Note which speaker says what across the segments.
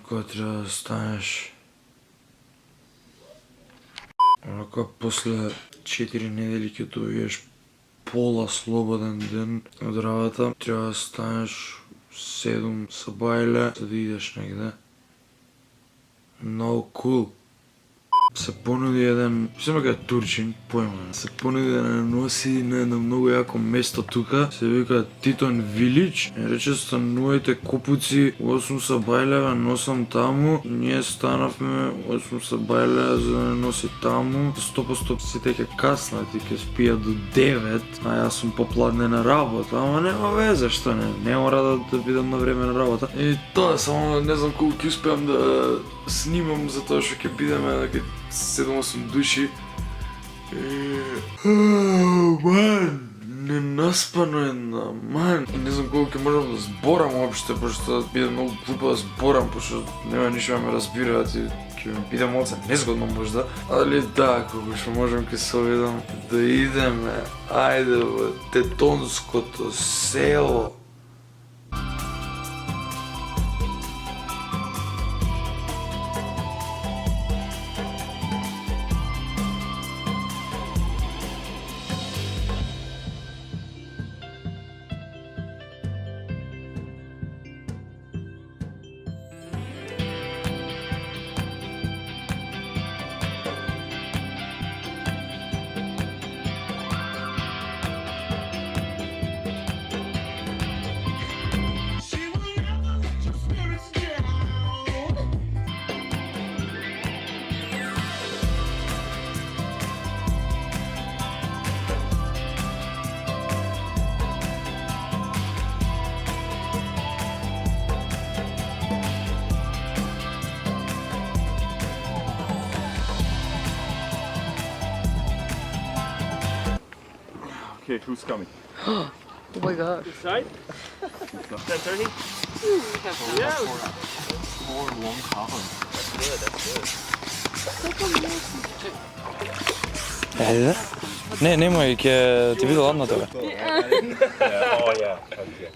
Speaker 1: кога треба да станеш. Онака после 4 недели ќе добиеш пола слободен ден од работа, треба да станеш 7 са бајле, за да идеш негде. Много cool. Се понуди еден, мислам дека е турчин, појма, се понуди да не носи на едно многу јако место тука, се вика Титон Вилидж, рече станувајте копуци 8 са бајлева, носам таму, и ние станавме 8 са бајлева за да не носи таму, 100% сите ќе каснат и ќе спијат до 9, а јас сум попладнена работа, ама нема везе, што не мора да бидам на време на работа. И тоа само не знам колку ќе успеам да снимам, затоа што ќе бидеме дека 7-8 души. Ман, ненаспано една, ман. Не знам колку ќе можам да зборам уопште, пошто биде многу глупо да зборам, пошто нема ништо да ме разбираат и ќе ми биде малце незгодно можда. Али да, колку што можам ќе се обидам да идеме, ајде во Тетонското село.
Speaker 2: Okay, who's coming?
Speaker 3: Oh my god.
Speaker 2: This side? 10:30? Yeah.
Speaker 4: More long cover.
Speaker 5: Ајде. Немој, ќе ти биде ладно тебе.
Speaker 2: Oh yeah. Okay.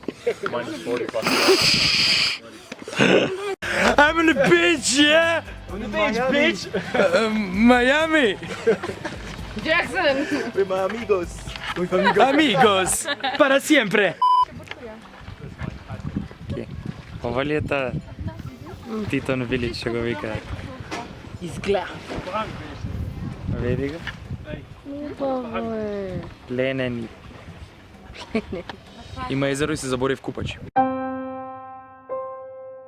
Speaker 2: -40.
Speaker 5: I'm on the beach, yeah?
Speaker 2: On the beach, bitch!
Speaker 5: Miami.
Speaker 3: Jackson!
Speaker 2: With my amigos.
Speaker 5: Amigos, para siempre. Ова ли е таа Титон Вилидж, што го викаат?
Speaker 3: Изгледа.
Speaker 5: Види го? Ленени. Има езеро и се заборив купач.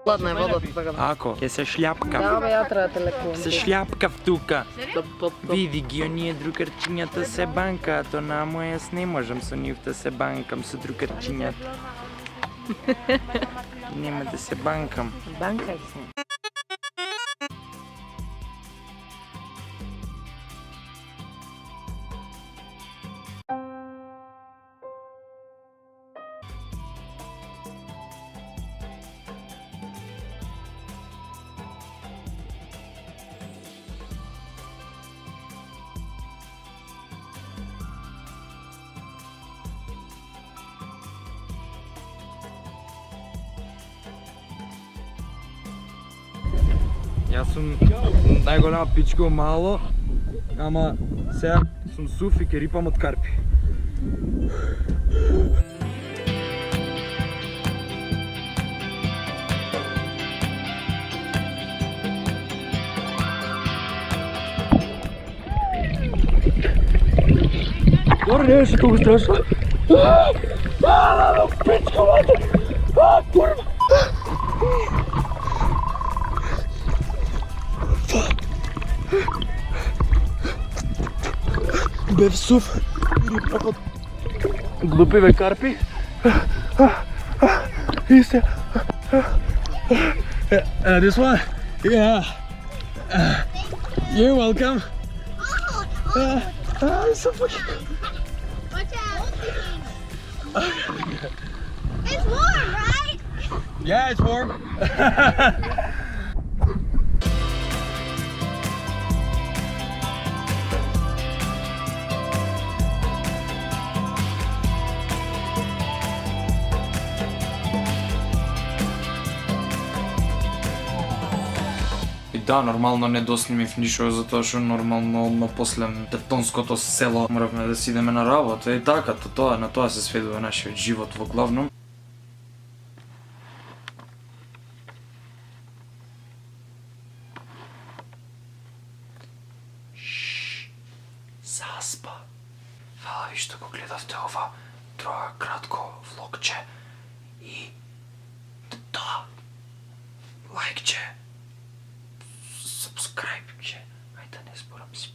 Speaker 3: Ладно е водата, така да.
Speaker 5: Ако, ќе се шљапкав.
Speaker 3: Да, бе, ја треба телефон.
Speaker 5: Се шљапкав тука. Види ги, оние другарчињата се банкаат, онамо јас не можам со нив да се банкам со другарчињата. Нема да се банкам.
Speaker 3: Банкај се.
Speaker 5: Јас сум најголема пичка мало, ама сега сум суф и ке рипам од карпи. Добре, не беше толку страшно. Пичка мата! Курва! Бев суф и рипах од глупиве карпи. И се... This one? Yeah. You're welcome. It's so fucking cool.
Speaker 6: Watch out! It's warm, right?
Speaker 5: Yeah, it's warm. да, нормално не доснимив ништо затоа што нормално одма после детонското село моравме да си идеме на работа и така, тоа на тоа се сведува нашиот живот во главном. Заспа. Фала ви што го гледавте ова друга кратко влогче и тоа лайкче, сабскрайбче, ајде не зборам си